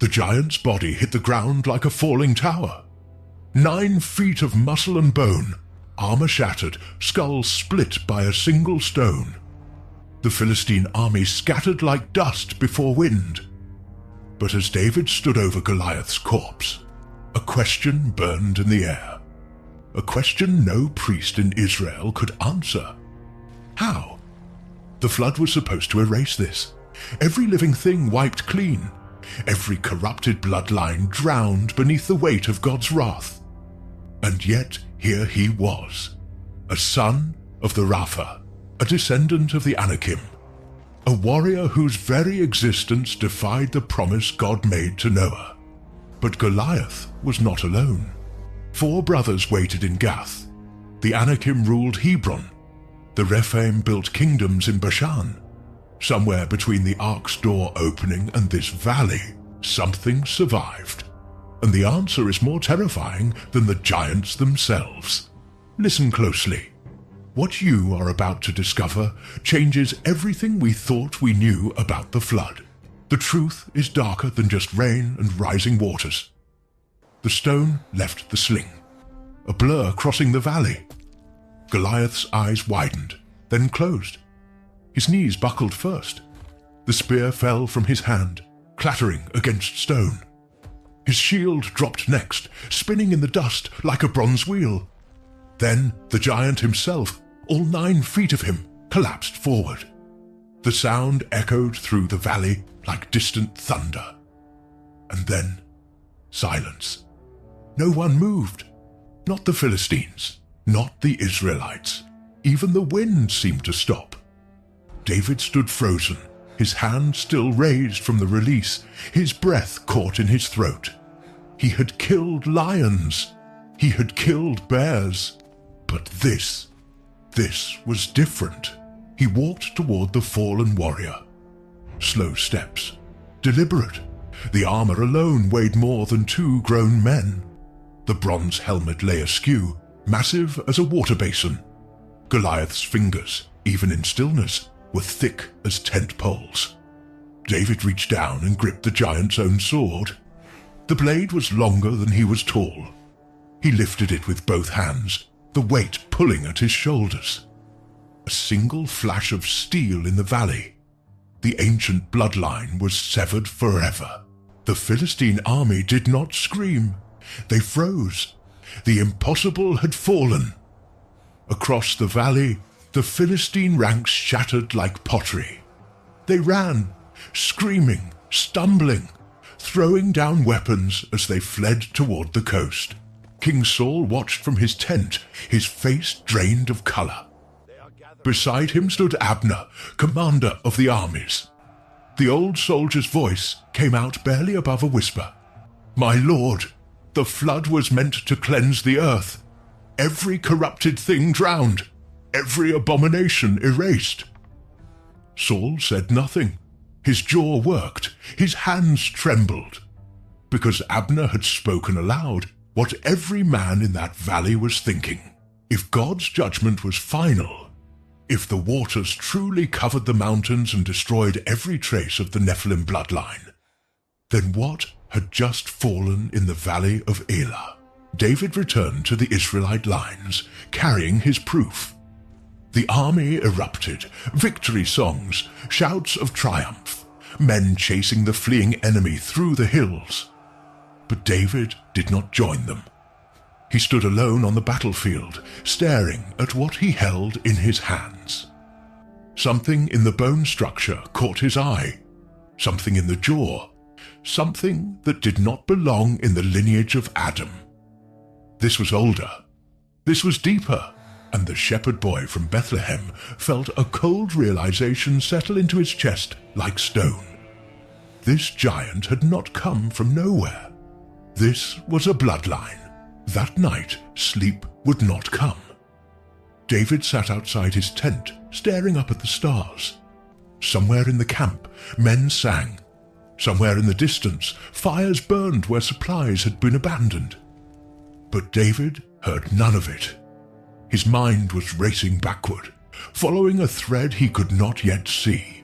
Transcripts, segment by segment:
The giant's body hit the ground like a falling tower. 9 feet of muscle and bone, armor shattered, skull split by a single stone. The Philistine army scattered like dust before wind. But as David stood over Goliath's corpse, a question burned in the air. A question no priest in Israel could answer. How? The flood was supposed to erase this. Every living thing wiped clean. Every corrupted bloodline drowned beneath the weight of God's wrath. And yet here he was, a son of the Rafa, a descendant of the Anakim, a warrior whose very existence defied the promise God made to Noah. But Goliath was not alone. 4 brothers waited in Gath. The Anakim ruled Hebron. The Rephaim built kingdoms in Bashan. Somewhere between the ark's door opening and this valley, something survived. And the answer is more terrifying than the giants themselves. Listen closely. What you are about to discover changes everything we thought we knew about the flood. The truth is darker than just rain and rising waters. The stone left the sling, a blur crossing the valley. Goliath's eyes widened, then closed. His knees buckled first. The spear fell from his hand, clattering against stone. His shield dropped next, spinning in the dust like a bronze wheel. Then the giant himself, all 9 feet of him, collapsed forward. The sound echoed through the valley like distant thunder. And then silence. No one moved. Not the Philistines, not the Israelites. Even the wind seemed to stop. David stood frozen, his hand still raised from the release, his breath caught in his throat. He had killed lions. He had killed bears. But this was different. He walked toward the fallen warrior. Slow steps, deliberate. The armor alone weighed more than 2 grown men. The bronze helmet lay askew, massive as a water basin. Goliath's fingers, even in stillness, were thick as tent poles. David reached down and gripped the giant's own sword. The blade was longer than he was tall. He lifted it with both hands, the weight pulling at his shoulders. A single flash of steel in the valley. The ancient bloodline was severed forever. The Philistine army did not scream. They froze. The impossible had fallen. Across the valley, the Philistine ranks shattered like pottery. They ran, screaming, stumbling, throwing down weapons as they fled toward the coast. King Saul watched from his tent, his face drained of color. Beside him stood Abner, commander of the armies. The old soldier's voice came out barely above a whisper. "My lord, the flood was meant to cleanse the earth. Every corrupted thing drowned, every abomination erased." Saul said nothing. His jaw worked, his hands trembled. Because Abner had spoken aloud what every man in that valley was thinking. If God's judgment was final, if the waters truly covered the mountains and destroyed every trace of the Nephilim bloodline, then what had just fallen in the Valley of Elah? David returned to the Israelite lines, carrying his proof. The army erupted, victory songs, shouts of triumph, men chasing the fleeing enemy through the hills. But David did not join them. He stood alone on the battlefield, staring at what he held in his hands. Something in the bone structure caught his eye, something in the jaw, something that did not belong in the lineage of Adam. This was older. This was deeper. And the shepherd boy from Bethlehem felt a cold realization settle into his chest like stone. This giant had not come from nowhere. This was a bloodline. That night, sleep would not come. David sat outside his tent, staring up at the stars. Somewhere in the camp, men sang. Somewhere in the distance, fires burned where supplies had been abandoned. But David heard none of it. His mind was racing backward, following a thread he could not yet see.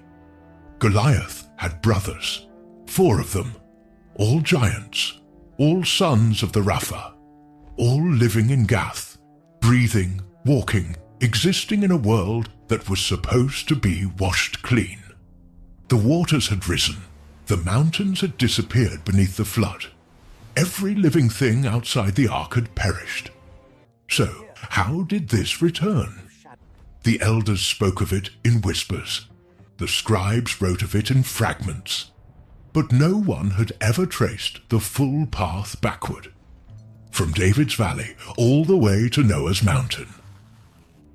Goliath had brothers, 4 of them, all giants, all sons of the Rafa, all living in Gath, breathing, walking, existing in a world that was supposed to be washed clean. The waters had risen, the mountains had disappeared beneath the flood. Every living thing outside the ark had perished. So, how did this return? The elders spoke of it in whispers. The scribes wrote of it in fragments. But no one had ever traced the full path backward, from David's Valley all the way to Noah's mountain.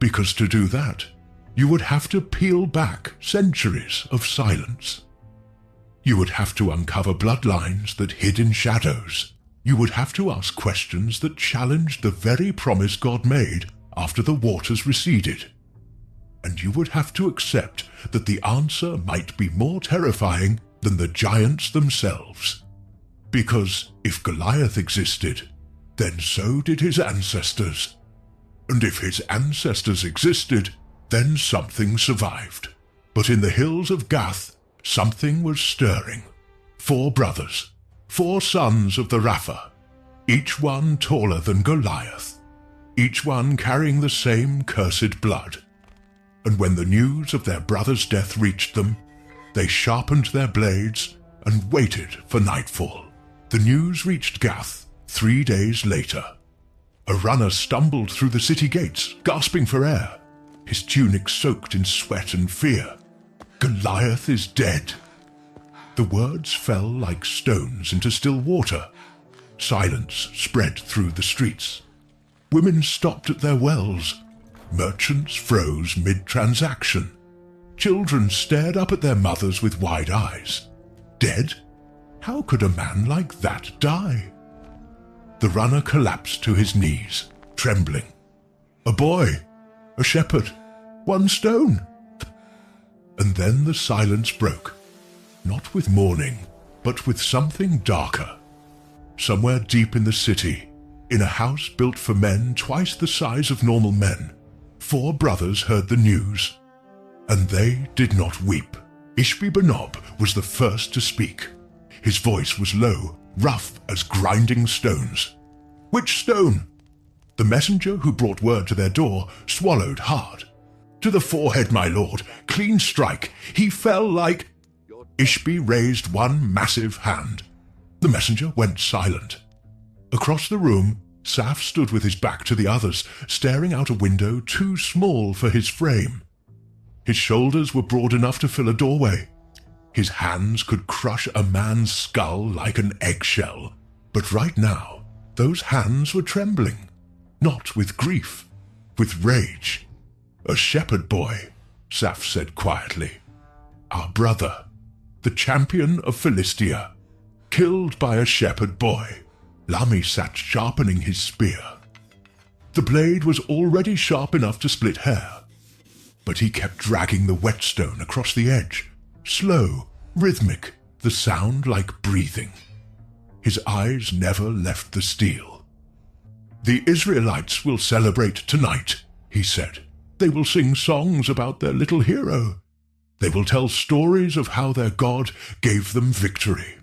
Because to do that, you would have to peel back centuries of silence. You would have to uncover bloodlines that hid in shadows. You would have to ask questions that challenged the very promise God made after the waters receded. And you would have to accept that the answer might be more terrifying than the giants themselves. Because if Goliath existed, then so did his ancestors. And if his ancestors existed, then something survived. But in the hills of Gath, something was stirring. 4 brothers, 4 sons of the Rafa, each one taller than Goliath, each one carrying the same cursed blood. And when the news of their brother's death reached them, they sharpened their blades and waited for nightfall. The news reached Gath 3 days later. A runner stumbled through the city gates, gasping for air, his tunic soaked in sweat and fear. Goliath is dead. The words fell like stones into still water. Silence spread through the streets. Women stopped at their wells. Merchants froze mid-transaction. Children stared up at their mothers with wide eyes. Dead? How could a man like that die? The runner collapsed to his knees, trembling. A boy, a shepherd, 1 stone. And then the silence broke, not with mourning, but with something darker. Somewhere deep in the city, in a house built for men twice the size of normal men, 4 brothers heard the news, and they did not weep. Ishbi-Benob was the first to speak. His voice was low, rough as grinding stones. Which stone? The messenger who brought word to their door swallowed hard. To the forehead, my lord, clean strike. He fell like... Ishbi raised one massive hand. The messenger went silent. Across the room, Saf stood with his back to the others, staring out a window too small for his frame. His shoulders were broad enough to fill a doorway. His hands could crush a man's skull like an eggshell. But right now, those hands were trembling. Not with grief, with rage. A shepherd boy, Saf said quietly. Our brother, the champion of Philistia, killed by a shepherd boy. Lami sat sharpening his spear. The blade was already sharp enough to split hair, but he kept dragging the whetstone across the edge, slow, rhythmic, the sound like breathing. His eyes never left the steel. The Israelites will celebrate tonight, he said. They will sing songs about their little hero. They will tell stories of how their God gave them victory.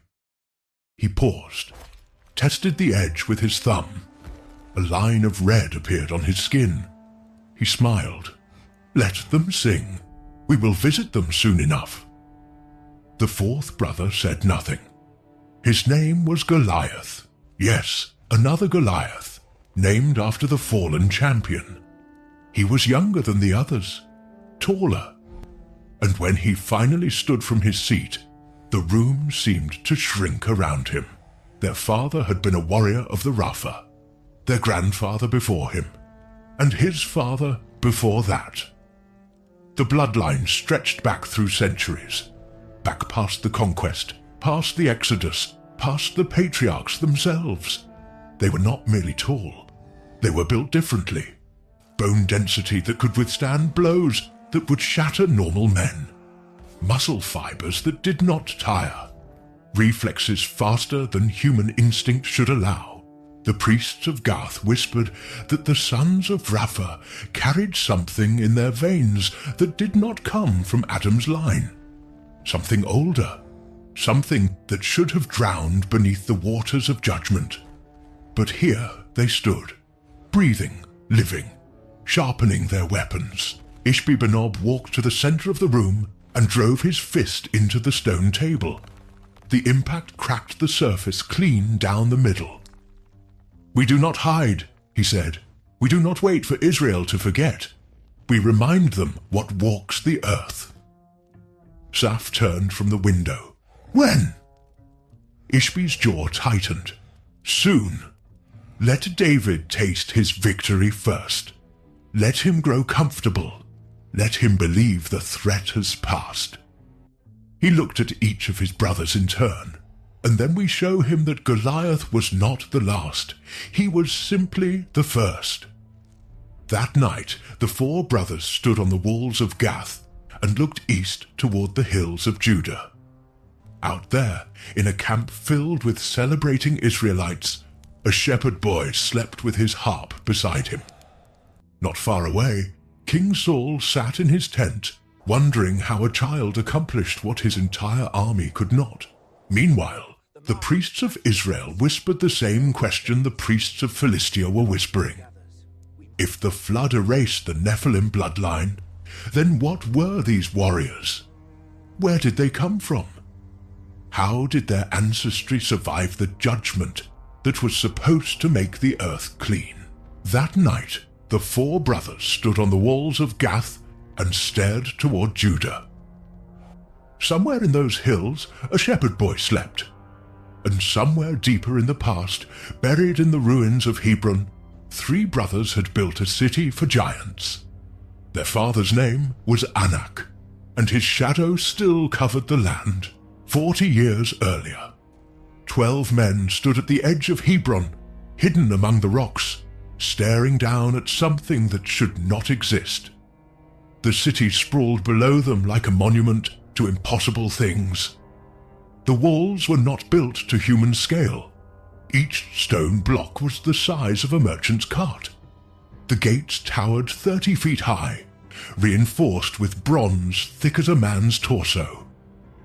He paused, tested the edge with his thumb. A line of red appeared on his skin. He smiled. Let them sing. We will visit them soon enough. The 4th brother said nothing. His name was Goliath. Yes, another Goliath, named after the fallen champion. He was younger than the others, taller. And when he finally stood from his seat, the room seemed to shrink around him. Their father had been a warrior of the Rafa, their grandfather before him, and his father before that. The bloodline stretched back through centuries, back past the conquest, past the Exodus, past the patriarchs themselves. They were not merely tall, they were built differently. Bone density that could withstand blows that would shatter normal men. Muscle fibers that did not tire. Reflexes faster than human instinct should allow. The priests of Gath whispered that the sons of Rafa carried something in their veins that did not come from Adam's line. Something older, something that should have drowned beneath the waters of judgment. But here they stood, breathing, living, sharpening their weapons. Ishbi-Benob walked to the center of the room and drove his fist into the stone table. The impact cracked the surface clean down the middle. "We do not hide," he said. "We do not wait for Israel to forget. We remind them what walks the earth." Saf turned from the window. "When?" Ishbi's jaw tightened. "Soon. Let David taste his victory first. Let him grow comfortable. Let him believe the threat has passed." He looked at each of his brothers in turn, and then we show him that Goliath was not the last. He was simply the first. That night, the 4 brothers stood on the walls of Gath and looked east toward the hills of Judah. Out there, in a camp filled with celebrating Israelites, a shepherd boy slept with his harp beside him. Not far away, King Saul sat in his tent, wondering how a child accomplished what his entire army could not. Meanwhile, the priests of Israel whispered the same question the priests of Philistia were whispering. If the flood erased the Nephilim bloodline, then what were these warriors? Where did they come from? How did their ancestry survive the judgment that was supposed to make the earth clean? That night, the 4 brothers stood on the walls of Gath and stared toward Judah. Somewhere in those hills, a shepherd boy slept. And somewhere deeper in the past, buried in the ruins of Hebron, 3 brothers had built a city for giants. Their father's name was Enoch, and his shadow still covered the land. 40 years earlier, 12 men stood at the edge of Hebron, hidden among the rocks, staring down at something that should not exist. The city sprawled below them like a monument to impossible things. The walls were not built to human scale. Each stone block was the size of a merchant's cart. The gates towered 30 feet high, reinforced with bronze thick as a man's torso.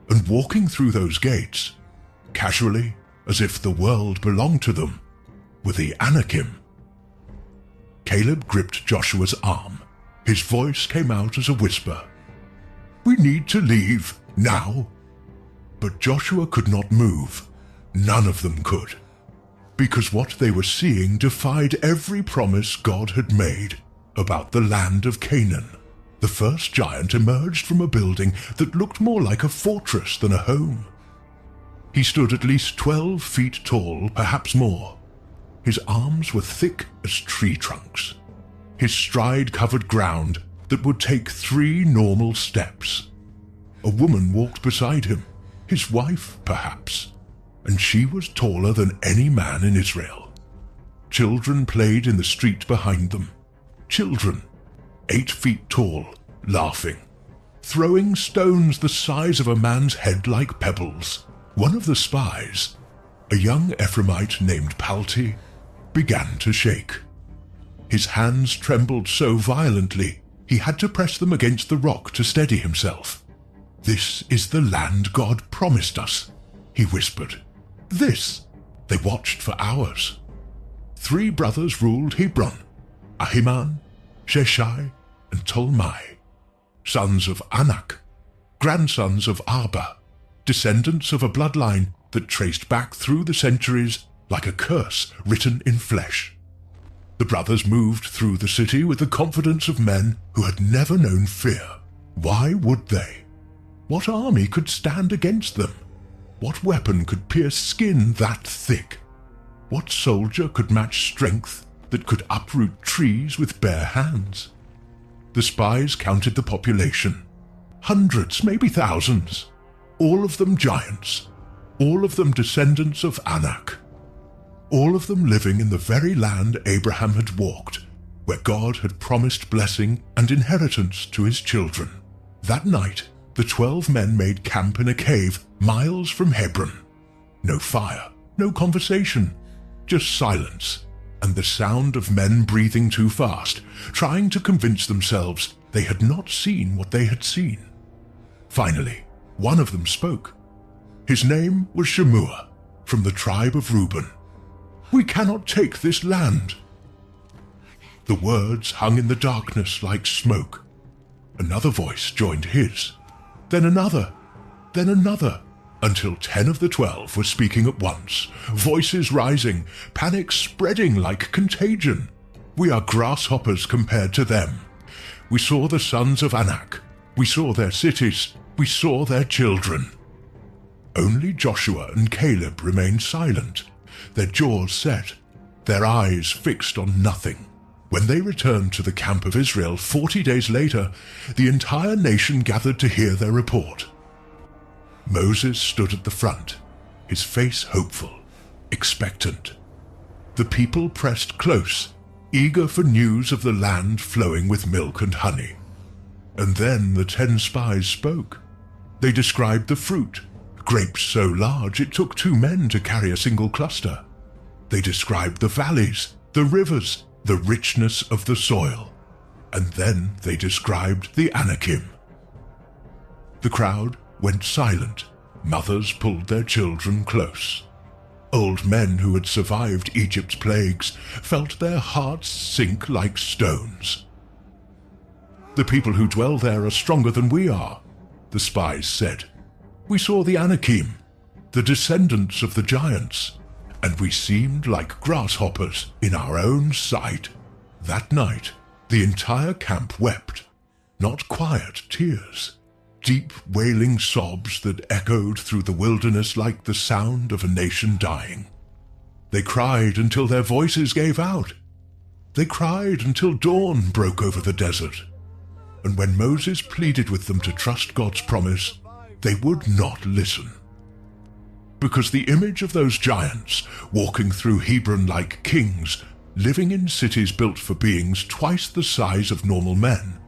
And walking through those gates, casually, as if the world belonged to them, were the Anakim. Caleb gripped Joshua's arm. His voice came out as a whisper. "We need to leave, now." But Joshua could not move. None of them could. Because what they were seeing defied every promise God had made about the land of Canaan. The first giant emerged from a building that looked more like a fortress than a home. He stood at least 12 feet tall, perhaps more. His arms were thick as tree trunks. His stride covered ground that would take 3 normal steps. A woman walked beside him, his wife, perhaps, and she was taller than any man in Israel. Children played in the street behind them. Children, 8 feet tall, laughing, throwing stones the size of a man's head like pebbles. One of the spies, a young Ephraimite named Palti, began to shake. His hands trembled so violently he had to press them against the rock to steady himself. "This is the land God promised us," he whispered. "This." They watched for hours. 3 brothers ruled Hebron: Ahiman, Sheshai, and Tolmai, sons of Anak, grandsons of Arba, descendants of a bloodline that traced back through the centuries like a curse written in flesh. The brothers moved through the city with the confidence of men who had never known fear. Why would they? What army could stand against them? What weapon could pierce skin that thick? What soldier could match strength that could uproot trees with bare hands? The spies counted the population. Hundreds, maybe thousands. All of them giants. All of them descendants of Anak. All of them living in the very land Abraham had walked, where God had promised blessing and inheritance to his children. That night, the 12 men made camp in a cave miles from Hebron. No fire, no conversation, just silence, and the sound of men breathing too fast, trying to convince themselves they had not seen what they had seen. Finally, one of them spoke. His name was Shemua, from the tribe of Reuben. We cannot take this land. The words hung in the darkness like smoke. Another voice joined his, then another, until 10 of the 12 were speaking at once, voices rising, panic spreading like contagion. We are grasshoppers compared to them. We saw the sons of Enoch. We saw their cities. We saw their children. Only Joshua and Caleb remained silent, their jaws set, their eyes fixed on nothing. When they returned to the camp of Israel 40 days later, the entire nation gathered to hear their report. Moses stood at the front, his face hopeful, expectant. The people pressed close, eager for news of the land flowing with milk and honey. And then the 10 spies spoke. They described the fruit, grapes so large it took 2 men to carry a single cluster. They described the valleys, the rivers, the richness of the soil. And then they described the Anakim. The crowd went silent. Mothers pulled their children close. Old men who had survived Egypt's plagues felt their hearts sink like stones. The people who dwell there are stronger than we are, the spies said. We saw the Anakim, the descendants of the giants, and we seemed like grasshoppers in our own sight. That night, the entire camp wept, not quiet tears, deep wailing sobs that echoed through the wilderness like the sound of a nation dying. They cried until their voices gave out. They cried until dawn broke over the desert. And when Moses pleaded with them to trust God's promise, they would not listen. Because the image of those giants, walking through Hebron like kings, living in cities built for beings twice the size of normal men,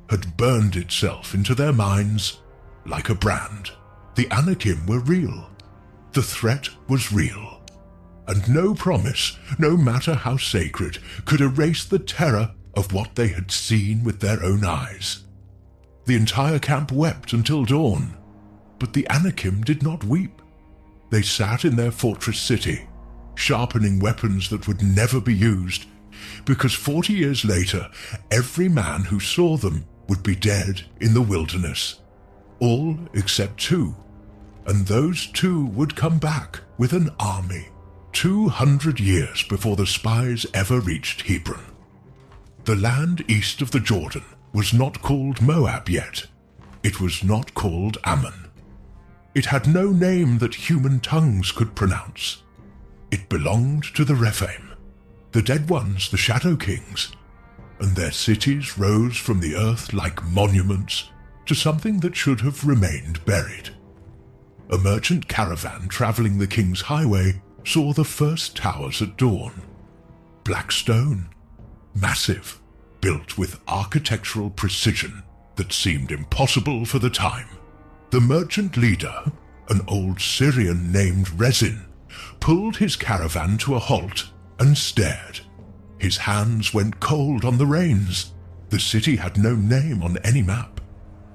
had burned itself into their minds like a brand. The Anakim were real. The threat was real. And no promise, no matter how sacred, could erase the terror of what they had seen with their own eyes. The entire camp wept until dawn, but the Anakim did not weep. They sat in their fortress city, sharpening weapons that would never be used, because 40 years later, every man who saw them would be dead in the wilderness. All except 2, and those 2 would come back with an army, 200 years before the spies ever reached Hebron. The land east of the Jordan was not called Moab yet. It was not called Ammon. It had no name that human tongues could pronounce. It belonged to the Rephaim, the dead ones, the shadow kings, and their cities rose from the earth like monuments to something that should have remained buried. A merchant caravan traveling the king's highway saw the first towers at dawn. Black stone, massive, built with architectural precision that seemed impossible for the time. The merchant leader, an old Syrian named Rezin, pulled his caravan to a halt and stared. His hands went cold on the reins. The city had no name on any map,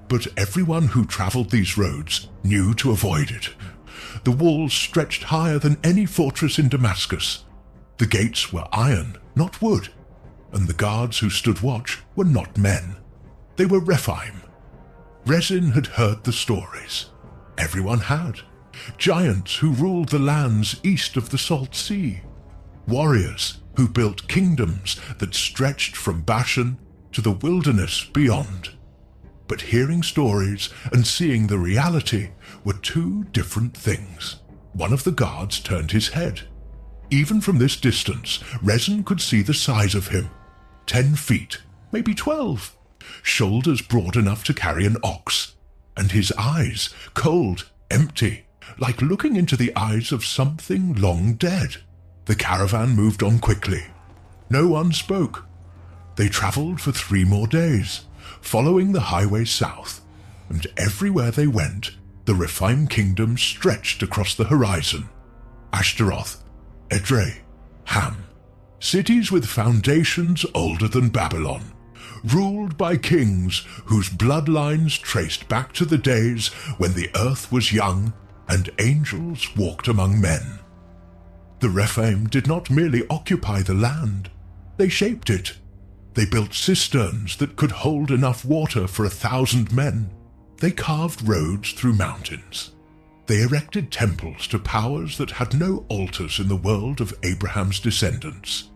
but everyone who traveled these roads knew to avoid it. The walls stretched higher than any fortress in Damascus. The gates were iron, not wood, and the guards who stood watch were not men. They were Rephaim. Rezin had heard the stories. Everyone had. Giants who ruled the lands east of the Salt Sea. Warriors who built kingdoms that stretched from Bashan to the wilderness beyond. But hearing stories and seeing the reality were 2 different things. One of the guards turned his head. Even from this distance, Rezin could see the size of him. 10 feet, maybe 12. Shoulders broad enough to carry an ox, and his eyes cold, empty, like looking into the eyes of something long dead. The caravan moved on quickly. No one spoke. They traveled for 3 more days, following the highway south, and everywhere they went, the Rephaim kingdom stretched across the horizon. Ashtaroth, Edrei, Ham, cities with foundations older than Babylon, ruled by kings whose bloodlines traced back to the days when the earth was young and angels walked among men. The Rephaim did not merely occupy the land, they shaped it. They built cisterns that could hold enough water for 1,000 men. They carved roads through mountains. They erected temples to powers that had no altars in the world of Abraham's descendants.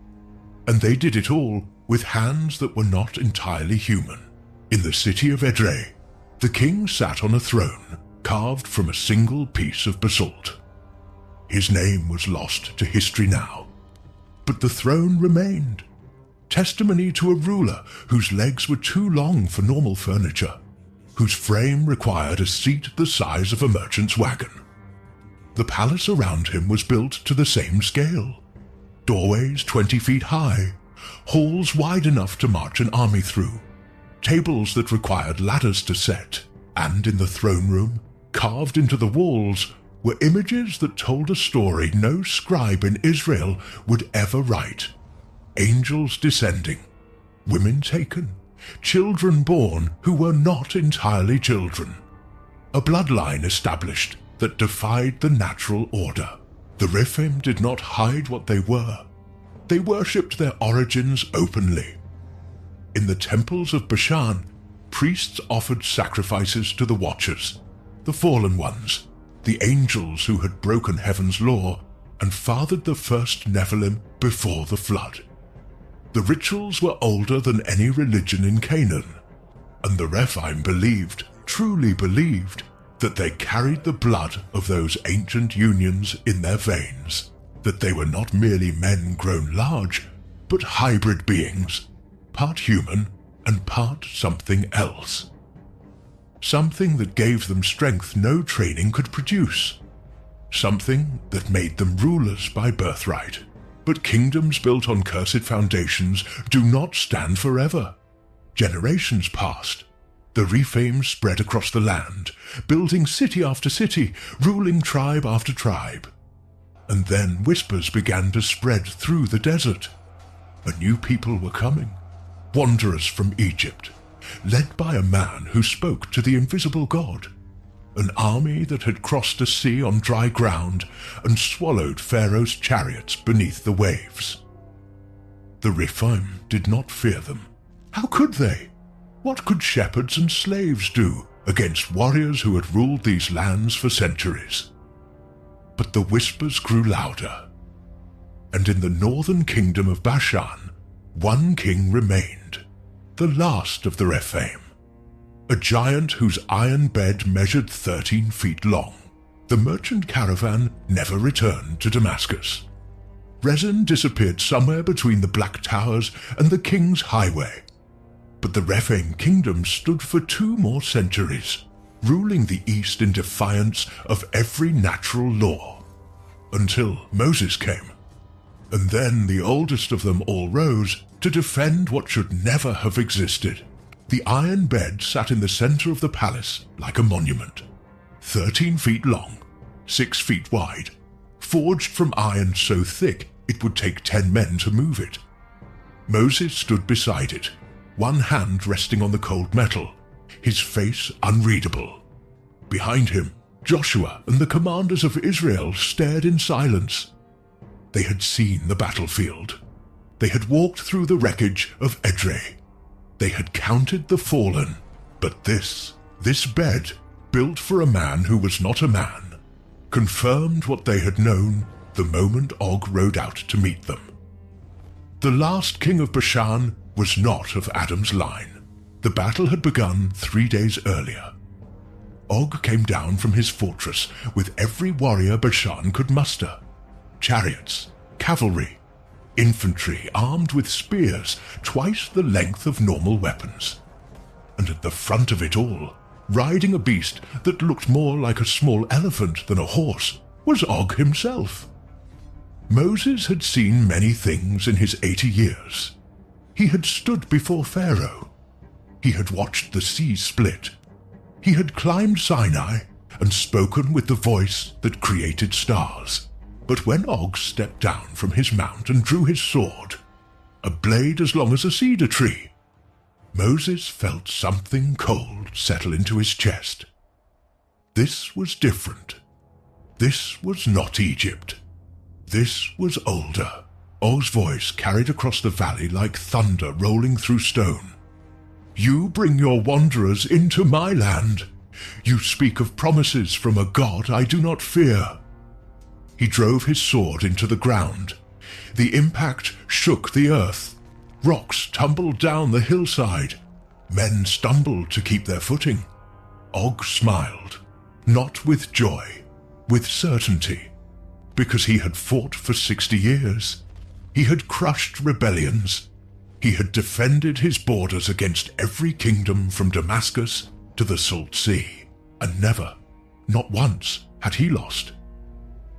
And they did it all with hands that were not entirely human. In the city of Edrei, the king sat on a throne carved from a single piece of basalt. His name was lost to history now, but the throne remained, testimony to a ruler whose legs were too long for normal furniture, whose frame required a seat the size of a merchant's wagon. The palace around him was built to the same scale, doorways 20 feet high, halls wide enough to march an army through, tables that required ladders to set, and in the throne room, carved into the walls, were images that told a story no scribe in Israel would ever write. Angels descending, women taken, children born who were not entirely children. A bloodline established that defied the natural order. The Rephaim did not hide what they were. They worshipped their origins openly. In the temples of Bashan, priests offered sacrifices to the Watchers, the fallen ones, the angels who had broken heaven's law and fathered the first Nephilim before the flood. The rituals were older than any religion in Canaan, and the Rephaim believed, truly believed, that they carried the blood of those ancient unions in their veins, that they were not merely men grown large, but hybrid beings, part human and part something else. Something that gave them strength no training could produce. Something that made them rulers by birthright. But kingdoms built on cursed foundations do not stand forever. Generations passed. The Rephaim spread across the land, building city after city, ruling tribe after tribe. And then whispers began to spread through the desert. A new people were coming, wanderers from Egypt, led by a man who spoke to the invisible God, an army that had crossed a sea on dry ground and swallowed Pharaoh's chariots beneath the waves. The Rephaim did not fear them. How could they? What could shepherds and slaves do against warriors who had ruled these lands for centuries? But the whispers grew louder, and in the northern kingdom of Bashan, one king remained, the last of the Rephaim, a giant whose iron bed measured 13 feet long. The merchant caravan never returned to Damascus. Rezin disappeared somewhere between the Black Towers and the King's Highway. But the Rephaim kingdom stood for 2 more centuries, ruling the East in defiance of every natural law, until Moses came. And then the oldest of them all rose to defend what should never have existed. The iron bed sat in the center of the palace like a monument, 13 feet long, 6 feet wide, forged from iron so thick it would take 10 men to move it. Moses stood beside it, one hand resting on the cold metal, his face unreadable. Behind him, Joshua and the commanders of Israel stared in silence. They had seen the battlefield. They had walked through the wreckage of Edrei. They had counted the fallen, but this bed, built for a man who was not a man, confirmed what they had known the moment Og rode out to meet them. The last king of Bashan was not of Adam's line. The battle had begun 3 days earlier. Og came down from his fortress with every warrior Bashan could muster. Chariots, cavalry, infantry armed with spears twice the length of normal weapons. And at the front of it all, riding a beast that looked more like a small elephant than a horse, was Og himself. Moses had seen many things in his 80 years. He had stood before Pharaoh. He had watched the sea split. He had climbed Sinai and spoken with the voice that created stars. But when Og stepped down from his mount and drew his sword, a blade as long as a cedar tree, Moses felt something cold settle into his chest. This was different. This was not Egypt. This was older. Og's voice carried across the valley like thunder rolling through stone. You bring your wanderers into my land. You speak of promises from a god I do not fear. He drove his sword into the ground. The impact shook the earth. Rocks tumbled down the hillside. Men stumbled to keep their footing. Og smiled, not with joy, with certainty, because he had fought for 60 years. He had crushed rebellions. He had defended his borders against every kingdom from Damascus to the Salt Sea, and never, not once, had he lost.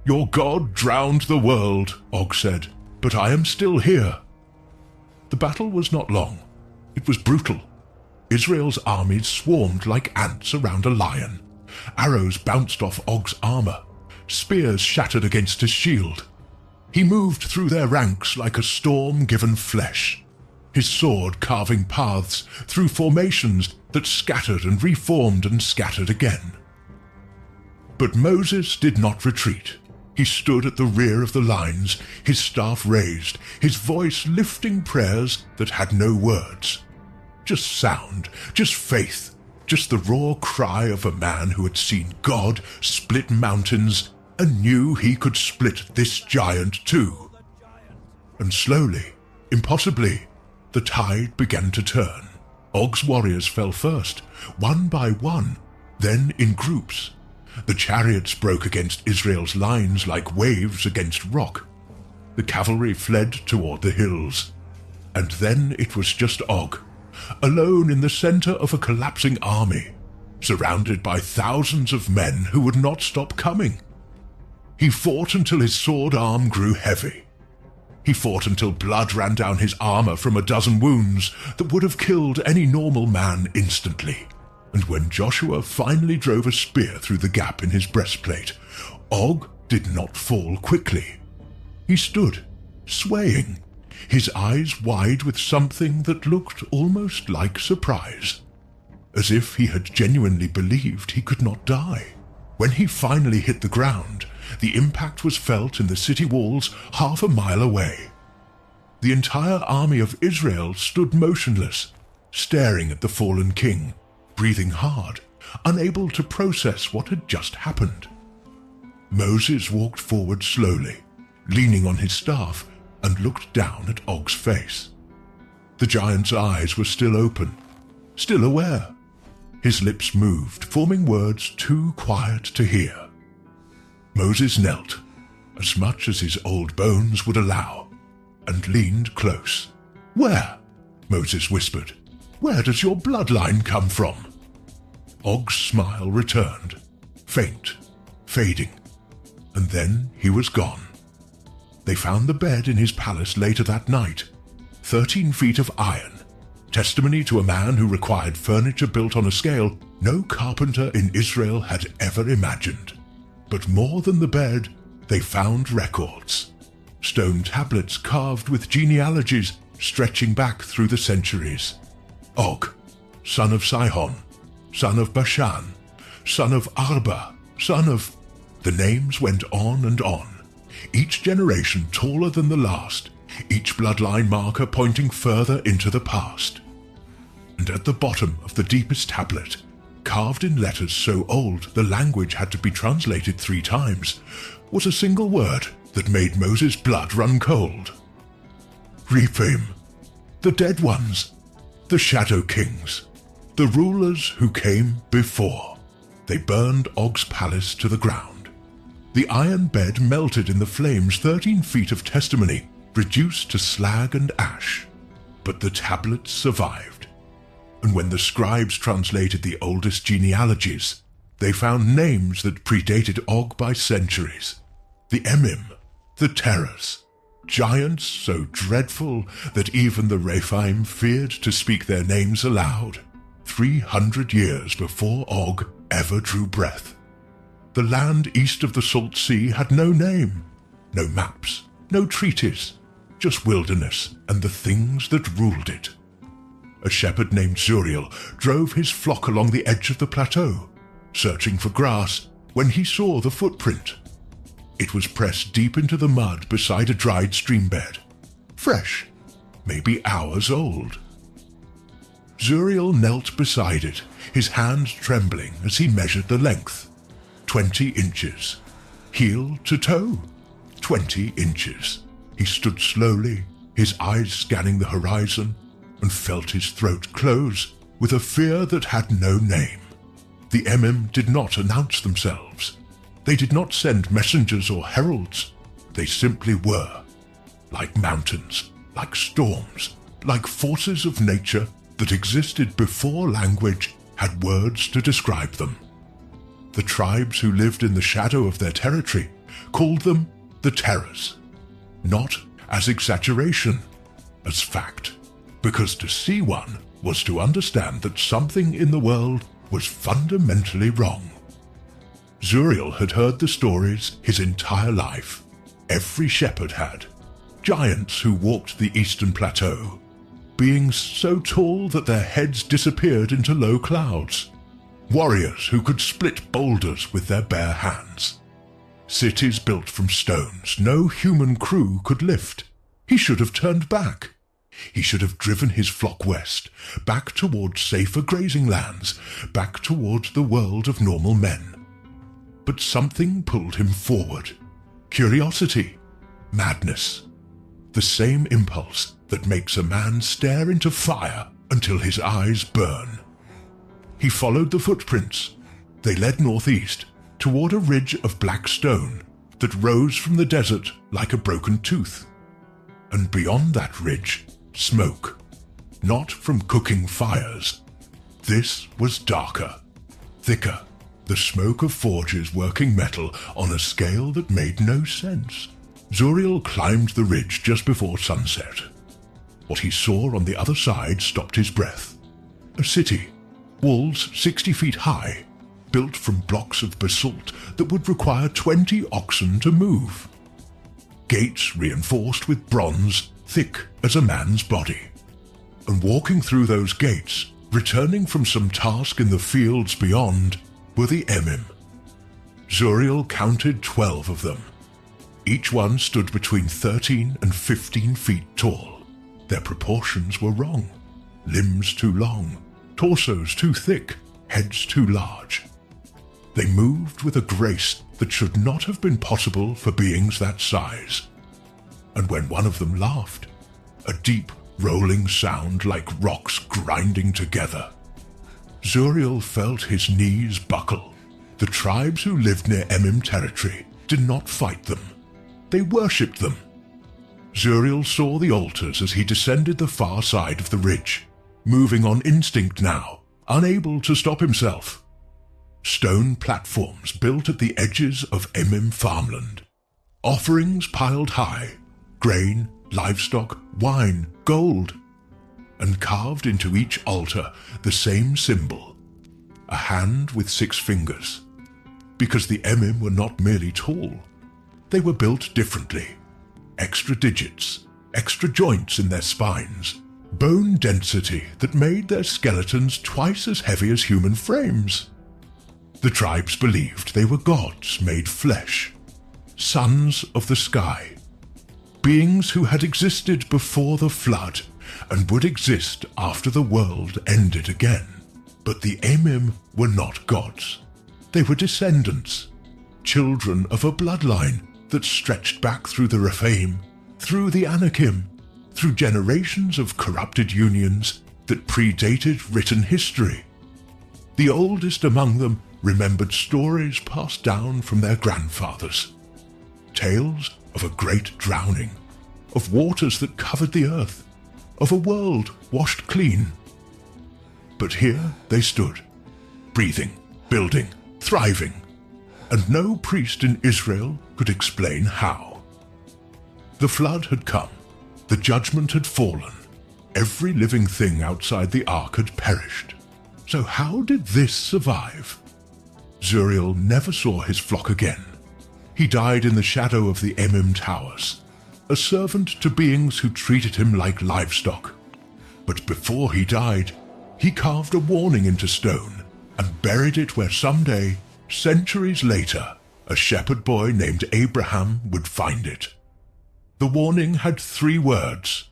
Your god drowned the world, Og said, but I am still here. The battle was not long. It was brutal. Israel's armies swarmed like ants around a lion. Arrows bounced off Og's armor. Spears shattered against his shield. He moved through their ranks like a storm given flesh, his sword carving paths through formations that scattered and reformed and scattered again. But Moses did not retreat. He stood at the rear of the lines, his staff raised, his voice lifting prayers that had no words. Just sound, just faith, just the raw cry of a man who had seen God split mountains and knew he could split this giant too. And slowly, impossibly, the tide began to turn. Og's warriors fell first, one by one, then in groups. The chariots broke against Israel's lines like waves against rock. The cavalry fled toward the hills. And then it was just Og, alone in the center of a collapsing army, surrounded by thousands of men who would not stop coming. He fought until his sword arm grew heavy. He fought until blood ran down his armor from a dozen wounds that would have killed any normal man instantly. And when Joshua finally drove a spear through the gap in his breastplate, Og did not fall quickly. He stood, swaying, his eyes wide with something that looked almost like surprise, as if he had genuinely believed he could not die. When he finally hit the ground, the impact was felt in the city walls half a mile away. The entire army of Israel stood motionless, staring at the fallen king, breathing hard, unable to process what had just happened. Moses walked forward slowly, leaning on his staff, and looked down at Og's face. The giant's eyes were still open, still aware. His lips moved, forming words too quiet to hear. Moses knelt, as much as his old bones would allow, and leaned close. "Where?" Moses whispered. "Where does your bloodline come from?" Og's smile returned, faint, fading, and then he was gone. They found the bed in his palace later that night, 13 feet of iron, testimony to a man who required furniture built on a scale no carpenter in Israel had ever imagined. But more than the bed, they found records, stone tablets carved with genealogies stretching back through the centuries. Og, son of Sihon, son of Bashan, son of Arba, son of... The names went on and on, each generation taller than the last, each bloodline marker pointing further into the past. And at the bottom of the deepest tablet, carved in letters so old the language had to be translated 3 times, was a single word that made Moses' blood run cold. Rephaim, the dead ones, the shadow kings, the rulers who came before. They burned Og's palace to the ground. The iron bed melted in the flames, 13 feet of testimony, reduced to slag and ash. But the tablets survived. And when the scribes translated the oldest genealogies, they found names that predated Og by centuries. The Emim, the Terrors, giants so dreadful that even the Rephaim feared to speak their names aloud, 300 years before Og ever drew breath. The land east of the Salt Sea had no name, no maps, no treaties, just wilderness and the things that ruled it. A shepherd named Zuriel drove his flock along the edge of the plateau, searching for grass, when he saw the footprint, It was pressed deep into the mud beside a dried stream bed. Fresh, maybe hours old. Zuriel knelt beside it, his hand trembling as he measured the length. 20 inches. Heel to toe. 20 inches. He stood slowly, his eyes scanning the horizon, and felt his throat close with a fear that had no name. The Emim did not announce themselves. They did not send messengers or heralds. They simply were. Like mountains, like storms, like forces of nature that existed before language had words to describe them. The tribes who lived in the shadow of their territory called them the Terrors, not as exaggeration, as fact, because to see one was to understand that something in the world was fundamentally wrong. Zuriel had heard the stories his entire life. Every shepherd had. Giants who walked the eastern plateau, beings so tall that their heads disappeared into low clouds. Warriors who could split boulders with their bare hands. Cities built from stones no human crew could lift. He should have turned back. He should have driven his flock west, back towards safer grazing lands, back towards the world of normal men. But something pulled him forward. Curiosity. Madness. The same impulse that makes a man stare into fire until his eyes burn. He followed the footprints. They led northeast, toward a ridge of black stone that rose from the desert like a broken tooth. And beyond that ridge, smoke. Not from cooking fires. This was darker, thicker, the smoke of forges working metal on a scale that made no sense. Zuriel climbed the ridge just before sunset. What he saw on the other side stopped his breath. A city, walls 60 feet high, built from blocks of basalt that would require 20 oxen to move. Gates reinforced with bronze, thick as a man's body. And walking through those gates, returning from some task in the fields beyond, were the Emim. Zuriel counted 12 of them. Each one stood between 13 and 15 feet tall. Their proportions were wrong. Limbs too long, torsos too thick, heads too large. They moved with a grace that should not have been possible for beings that size. And when one of them laughed, a deep, rolling sound like rocks grinding together. Zuriel felt his knees buckle. The tribes who lived near Emim territory did not fight them. They worshipped them. Zuriel saw the altars as he descended the far side of the ridge, moving on instinct now, unable to stop himself. Stone platforms built at the edges of Emim farmland. Offerings piled high, grain, livestock, wine, gold, and carved into each altar the same symbol, a hand with 6 fingers. Because the Emim were not merely tall, they were built differently. Extra digits, extra joints in their spines, bone density that made their skeletons twice as heavy as human frames. The tribes believed they were gods made flesh, sons of the sky, beings who had existed before the flood and would exist after the world ended again. But the Emim were not gods. They were descendants, children of a bloodline that stretched back through the Rephaim, through the Anakim, through generations of corrupted unions that predated written history. The oldest among them remembered stories passed down from their grandfathers. Tales of a great drowning, of waters that covered the earth, of a world washed clean. But here they stood, breathing, building, thriving, and no priest in Israel could explain how. The flood had come, the judgment had fallen, every living thing outside the ark had perished. So how did this survive? Zuriel never saw his flock again. He died in the shadow of the Emim towers, a servant to beings who treated him like livestock. But before he died, he carved a warning into stone and buried it where someday, centuries later, a shepherd boy named Abraham would find it. The warning had 3 words.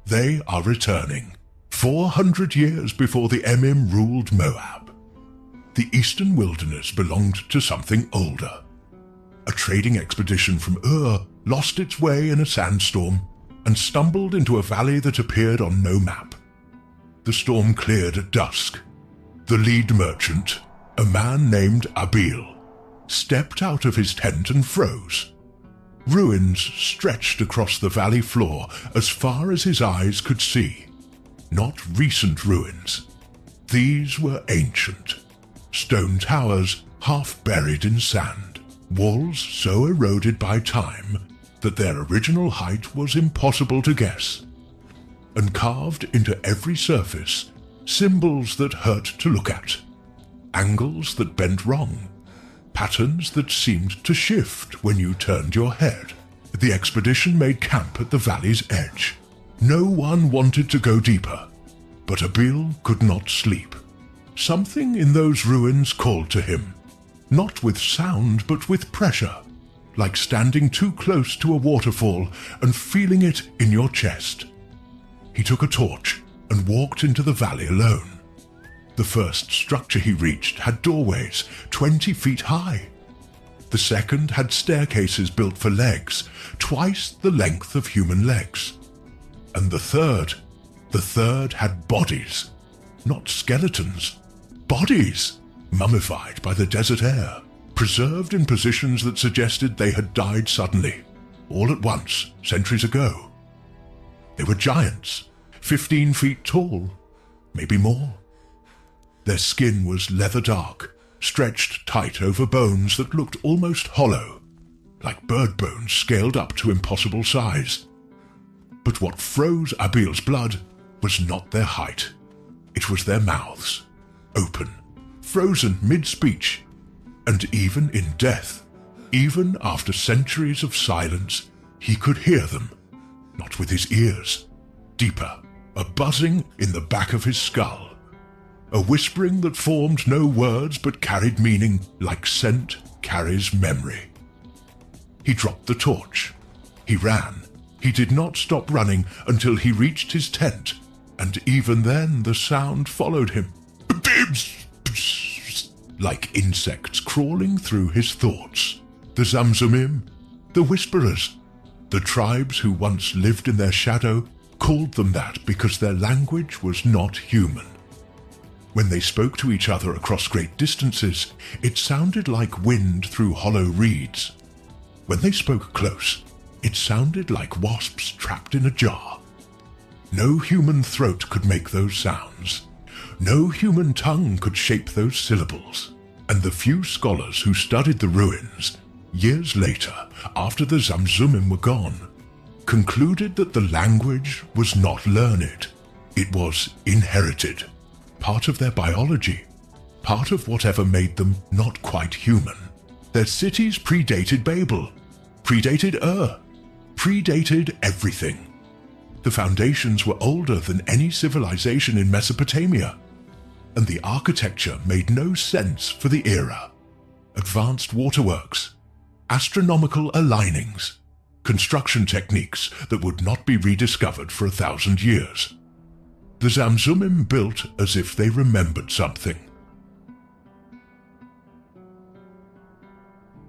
They are returning, 400 years before the Emim ruled Moab. The eastern wilderness belonged to something older. A trading expedition from Ur lost its way in a sandstorm and stumbled into a valley that appeared on no map. The storm cleared at dusk. The lead merchant, a man named Abil, stepped out of his tent and froze. Ruins stretched across the valley floor as far as his eyes could see. Not recent ruins. These were ancient. Stone towers half buried in sand, walls so eroded by time that their original height was impossible to guess. And carved into every surface, symbols that hurt to look at, angles that bent wrong, patterns that seemed to shift when you turned your head. The expedition made camp at the valley's edge. No one wanted to go deeper, but Abil could not sleep. Something in those ruins called to him, not with sound but with pressure, like standing too close to a waterfall and feeling it in your chest. He took a torch and walked into the valley alone. The first structure he reached had doorways 20 feet high. The second had staircases built for legs, twice the length of human legs. And the third had bodies, not skeletons, bodies, mummified by the desert air, preserved in positions that suggested they had died suddenly, all at once, centuries ago. They were giants, 15 feet tall, maybe more. Their skin was leather dark, stretched tight over bones that looked almost hollow, like bird bones scaled up to impossible size. But what froze Abil's blood was not their height. It was their mouths, open, frozen mid-speech, and even in death, even after centuries of silence, he could hear them, not with his ears, deeper, a buzzing in the back of his skull, a whispering that formed no words but carried meaning like scent carries memory. He dropped the torch. He ran. He did not stop running until he reached his tent, and even then the sound followed him. Like insects crawling through his thoughts. The Zamzumim, the Whisperers, the tribes who once lived in their shadow, called them that because their language was not human. When they spoke to each other across great distances, it sounded like wind through hollow reeds. When they spoke close, it sounded like wasps trapped in a jar. No human throat could make those sounds. No human tongue could shape those syllables. And the few scholars who studied the ruins, years later, after the Zamzumim were gone, concluded that the language was not learned. It was inherited, part of their biology, part of whatever made them not quite human. Their cities predated Babel, predated Ur, predated everything. The foundations were older than any civilization in Mesopotamia, and the architecture made no sense for the era. Advanced waterworks, astronomical alignings, construction techniques that would not be rediscovered for 1,000 years. The Zamzumim built as if they remembered something.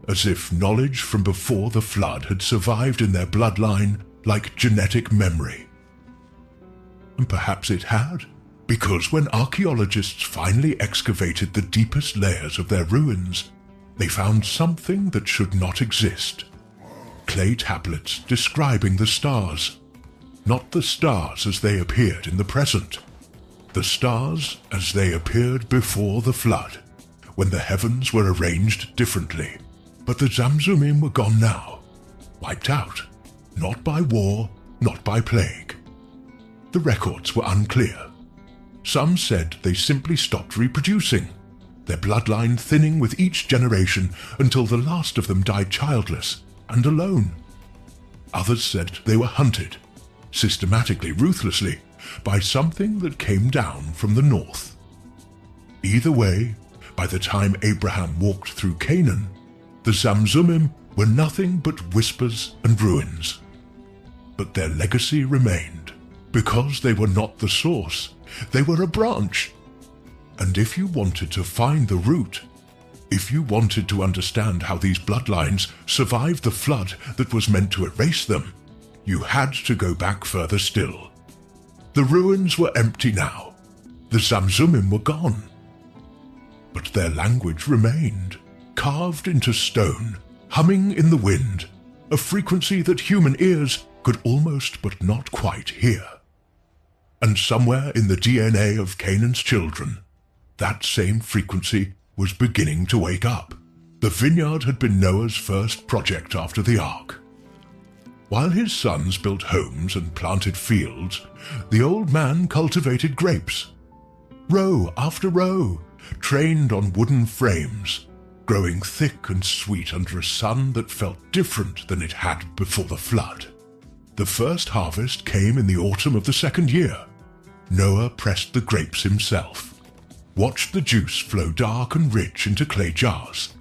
As if knowledge from before the flood had survived in their bloodline like genetic memory. And perhaps it had, because when archaeologists finally excavated the deepest layers of their ruins, they found something that should not exist. Clay tablets describing the stars. Not the stars as they appeared in the present. The stars as they appeared before the flood, when the heavens were arranged differently. But the Zamzumim were gone now, wiped out, not by war, not by plague. The records were unclear. Some said they simply stopped reproducing, their bloodline thinning with each generation until the last of them died childless and alone. Others said they were hunted, systematically, ruthlessly, by something that came down from the north. Either way, by the time Abraham walked through Canaan, the The Zamzummim were nothing but whispers and ruins. But their legacy remained. Because they were not the source, they were a branch. And if you wanted to find the root, if you wanted to understand how these bloodlines survived the flood that was meant to erase them, you had to go back further still. The ruins were empty now. The Zamzummim were gone. But their language remained, carved into stone, humming in the wind, a frequency that human ears could almost but not quite hear. And somewhere in the DNA of Canaan's children, that same frequency was beginning to wake up. The vineyard had been Noah's first project after the ark. While his sons built homes and planted fields, the old man cultivated grapes. Row after row, trained on wooden frames, growing thick and sweet under a sun that felt different than it had before the flood. The first harvest came in the autumn of the second year. Noah pressed the grapes himself, watched the juice flow dark and rich into clay jars,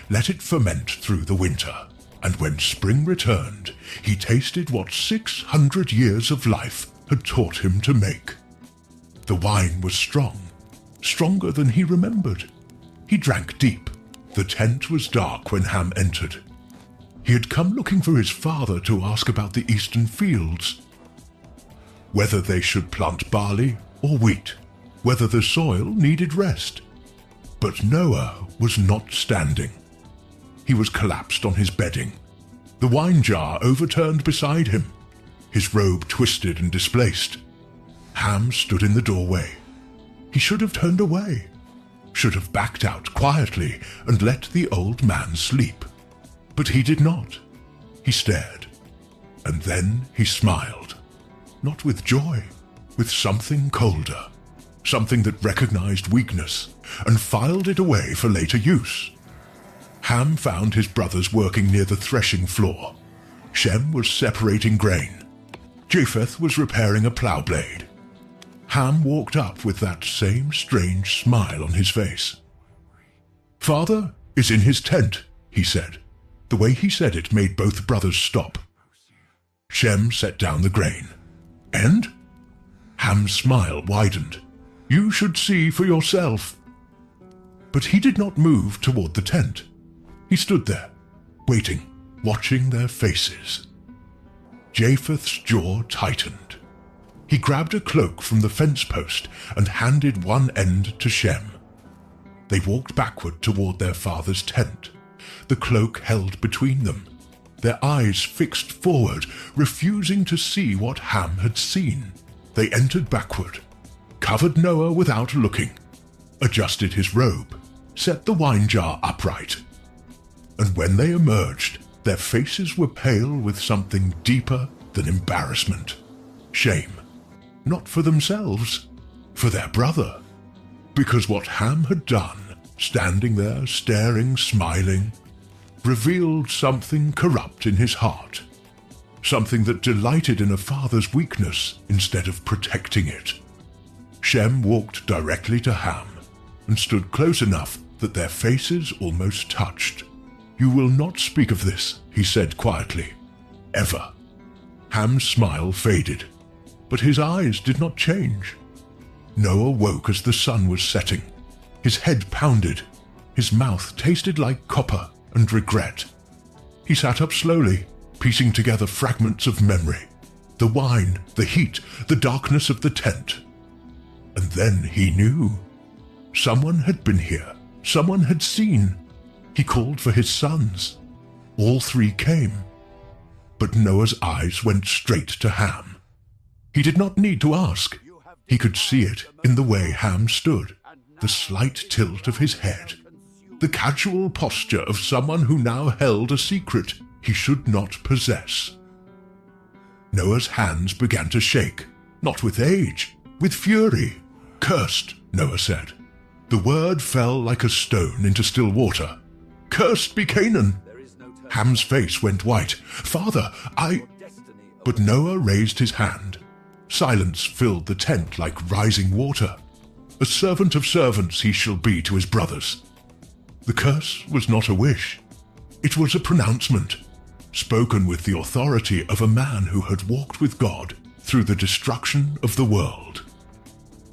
let it ferment through the winter, and when spring returned, he tasted what 600 years of life had taught him to make. The wine was strong, stronger than he remembered. He drank deep. The tent was dark when Ham entered. He had come looking for his father to ask about the eastern fields, whether they should plant barley or wheat, whether the soil needed rest. But Noah was not standing. He was collapsed on his bedding, the wine jar overturned beside him, his robe twisted and displaced. Ham stood in the doorway. He should have turned away, should have backed out quietly and let the old man sleep. But he did not. He stared, and then he smiled. Not with joy, with something colder, something that recognized weakness and filed it away for later use. Ham found his brothers working near the threshing floor. Shem was separating grain. Japheth was repairing a plow blade. Ham walked up with that same strange smile on his face. "Father is in his tent," he said. The way he said it made both brothers stop. Shem set down the grain. "And?" Ham's smile widened. "You should see for yourself." But he did not move toward the tent. He stood there, waiting, watching their faces. Japheth's jaw tightened. He grabbed a cloak from the fence post and handed one end to Shem. They walked backward toward their father's tent, the cloak held between them, their eyes fixed forward, refusing to see what Ham had seen. They entered backward, covered Noah without looking, adjusted his robe, set the wine jar upright. And when they emerged, their faces were pale with something deeper than embarrassment, shame. Not for themselves, for their brother. Because what Ham had done, standing there, staring, smiling, revealed something corrupt in his heart. Something that delighted in a father's weakness instead of protecting it. Shem walked directly to Ham and stood close enough that their faces almost touched. "You will not speak of this," he said quietly. "Ever." Ham's smile faded, but his eyes did not change. Noah woke as the sun was setting. His head pounded. His mouth tasted like copper and regret. He sat up slowly, piecing together fragments of memory. The wine, the heat, the darkness of the tent. And then he knew. Someone had been here. Someone had seen. He called for his sons. All three came. But Noah's eyes went straight to Ham. He did not need to ask. He could see it in the way Ham stood, the slight tilt of his head, the casual posture of someone who now held a secret he should not possess. Noah's hands began to shake, not with age, with fury. "Cursed," Noah said. The word fell like a stone into still water. "Cursed be Canaan." Ham's face went white. "Father, I—" But Noah raised his hand. Silence filled the tent like rising water. A servant of servants he shall be to his brothers. The curse was not a wish. It was a pronouncement, spoken with the authority of a man who had walked with God through the destruction of the world.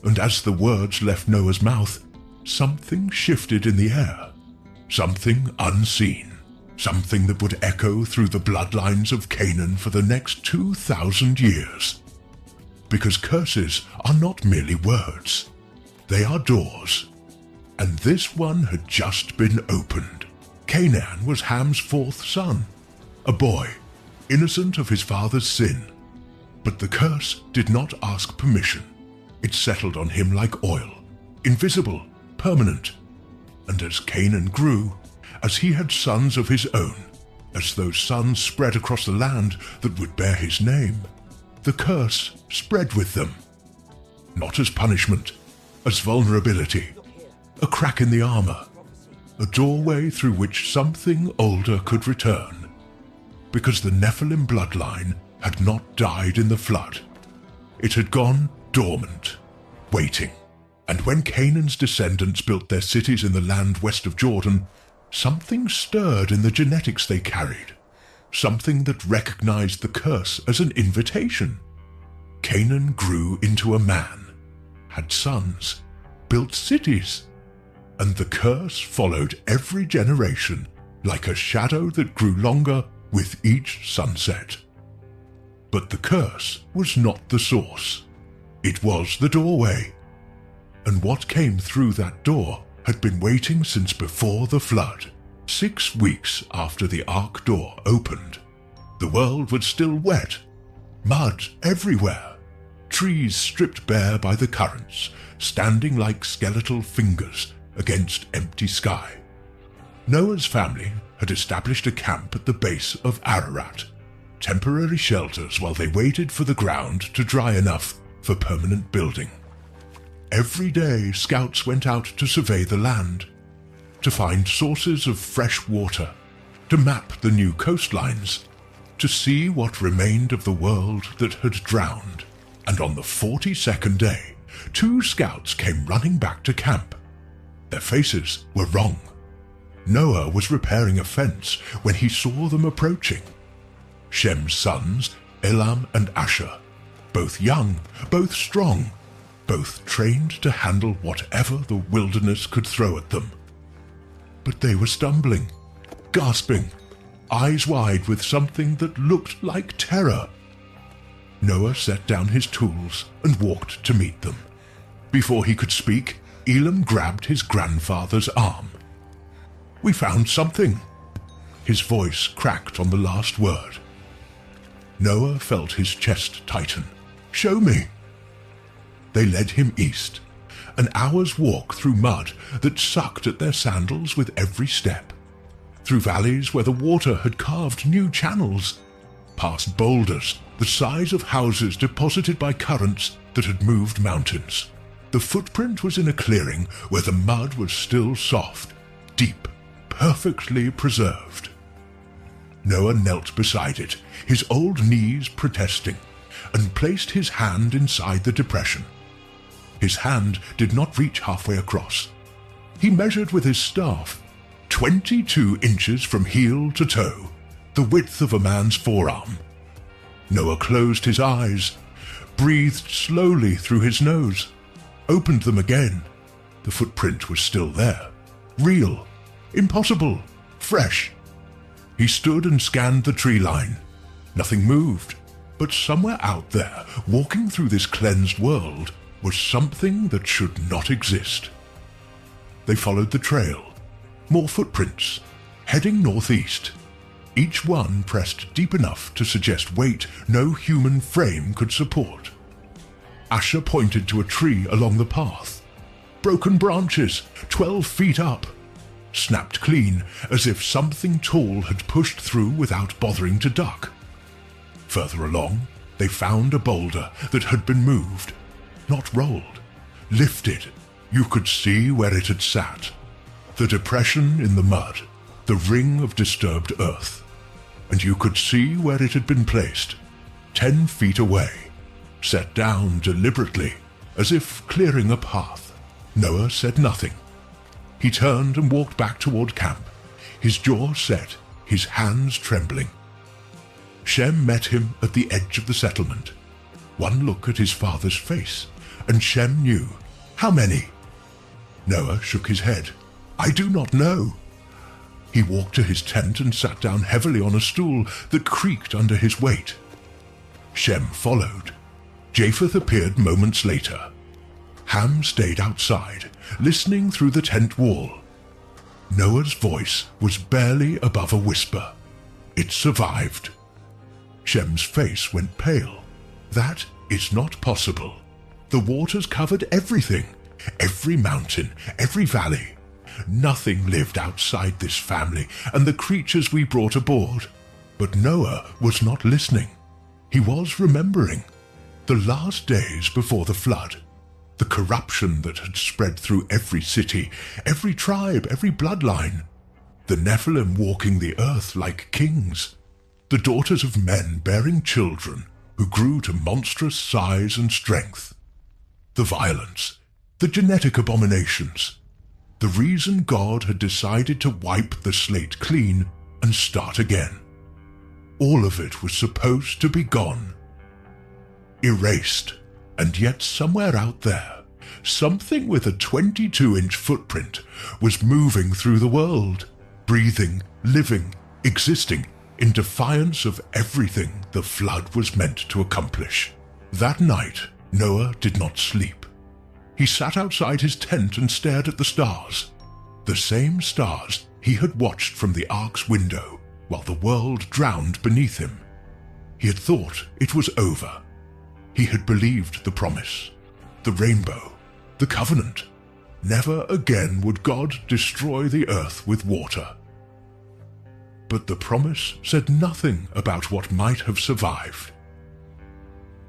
And as the words left Noah's mouth, something shifted in the air, something unseen, something that would echo through the bloodlines of Canaan for the next 2,000 years. Because curses are not merely words, they are doors. And this one had just been opened. Canaan was Ham's fourth son, a boy, innocent of his father's sin. But the curse did not ask permission. It settled on him like oil, invisible, permanent. And as Canaan grew, as he had sons of his own, as those sons spread across the land that would bear his name, the curse spread with them. Not as punishment, as vulnerability, a crack in the armor, a doorway through which something older could return. Because the Nephilim bloodline had not died in the flood. It had gone dormant, waiting. And when Canaan's descendants built their cities in the land west of Jordan, something stirred in the genetics they carried, something that recognized the curse as an invitation. Canaan grew into a man, had sons, built cities, and the curse followed every generation like a shadow that grew longer with each sunset. But the curse was not the source. It was the doorway. And what came through that door had been waiting since before the flood. 6 weeks after the ark door opened, the world was still wet, mud everywhere, trees stripped bare by the currents, standing like skeletal fingers against empty sky. Noah's family had established a camp at the base of Ararat, temporary shelters while they waited for the ground to dry enough for permanent building. Every day scouts went out to survey the land, to find sources of fresh water, to map the new coastlines, to see what remained of the world that had drowned. And on the 42nd day, 2 scouts came running back to camp. Their faces were wrong. Noah was repairing a fence when he saw them approaching. Shem's sons, Elam and Asher, both young, both strong, both trained to handle whatever the wilderness could throw at them. But they were stumbling, gasping, eyes wide with something that looked like terror. Noah set down his tools and walked to meet them. Before he could speak, Elam grabbed his grandfather's arm. "We found something." His voice cracked on the last word. Noah felt his chest tighten. "Show me." They led him east, an hour's walk through mud that sucked at their sandals with every step, through valleys where the water had carved new channels, past boulders the size of houses deposited by currents that had moved mountains. The footprint was in a clearing where the mud was still soft, deep, perfectly preserved. Noah knelt beside it, his old knees protesting, and placed his hand inside the depression. His hand did not reach halfway across. He measured with his staff, 22 inches from heel to toe, the width of a man's forearm. Noah closed his eyes, breathed slowly through his nose, opened them again. The footprint was still there, real, impossible, fresh. He stood and scanned the tree line. Nothing moved, but somewhere out there, walking through this cleansed world, was something that should not exist. They followed the trail, more footprints, heading northeast. Each one pressed deep enough to suggest weight no human frame could support. Asher pointed to a tree along the path. Broken branches, 12 feet up, snapped clean as if something tall had pushed through without bothering to duck. Further along, they found a boulder that had been moved, not rolled, lifted. You could see where it had sat. The depression in the mud, the ring of disturbed earth. And you could see where it had been placed, 10 feet away, set down deliberately, as if clearing a path. Noah said nothing. He turned and walked back toward camp, his jaw set, his hands trembling. Shem met him at the edge of the settlement. One look at his father's face, and Shem knew. How many? Noah shook his head. I do not know. He walked to his tent and sat down heavily on a stool that creaked under his weight. Shem followed. Japheth appeared moments later. Ham stayed outside, listening through the tent wall. Noah's voice was barely above a whisper. It survived. Shem's face went pale. That is not possible. The waters covered everything. Every mountain, every valley. Nothing lived outside this family and the creatures we brought aboard. But Noah was not listening. He was remembering. The last days before the flood. The corruption that had spread through every city, every tribe, every bloodline. The Nephilim walking the earth like kings. The daughters of men bearing children who grew to monstrous size and strength. The violence, the genetic abominations. The reason God had decided to wipe the slate clean and start again. All of it was supposed to be gone. Erased, and yet somewhere out there, something with a 22-inch footprint was moving through the world, breathing, living, existing, in defiance of everything the flood was meant to accomplish. That night, Noah did not sleep. He sat outside his tent and stared at the stars. The same stars he had watched from the ark's window while the world drowned beneath him. He had thought it was over. He had believed the promise, the rainbow, the covenant. Never again would God destroy the earth with water. But the promise said nothing about what might have survived.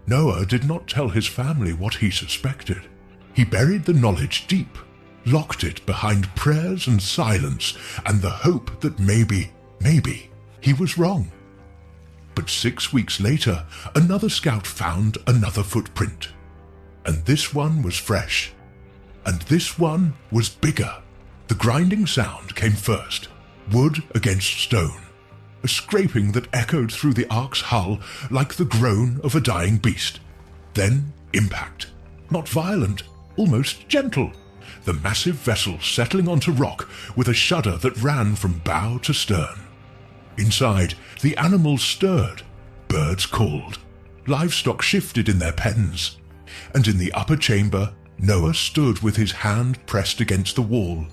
Noah did not tell his family what he suspected. He buried the knowledge deep, locked it behind prayers and silence and the hope that maybe, he was wrong. But 6 weeks later, another scout found another footprint. And this one was fresh. And this one was bigger. The grinding sound came first. Wood against stone. A scraping that echoed through the ark's hull like the groan of a dying beast. Then impact. Not violent, almost gentle. The massive vessel settling onto rock with a shudder that ran from bow to stern. Inside, the animals stirred. Birds called. Livestock shifted in their pens. And in the upper chamber, Noah stood with his hand pressed against the wall,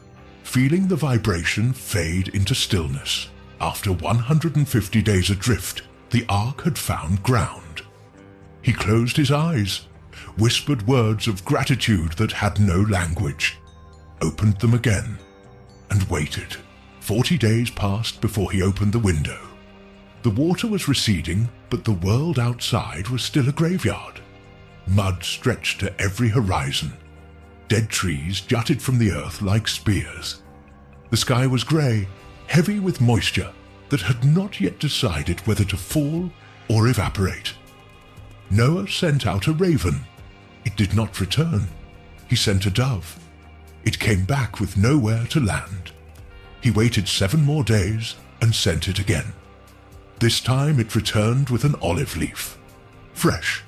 feeling the vibration fade into stillness. After 150 days adrift, the ark had found ground. He closed his eyes, whispered words of gratitude that had no language, opened them again, and waited. 40 days passed before he opened the window. The water was receding, but the world outside was still a graveyard. Mud stretched to every horizon. Dead trees jutted from the earth like spears. The sky was grey, heavy with moisture that had not yet decided whether to fall or evaporate. Noah sent out a raven. It did not return. He sent a dove. It came back with nowhere to land. He waited 7 more days and sent it again. This time it returned with an olive leaf. Fresh,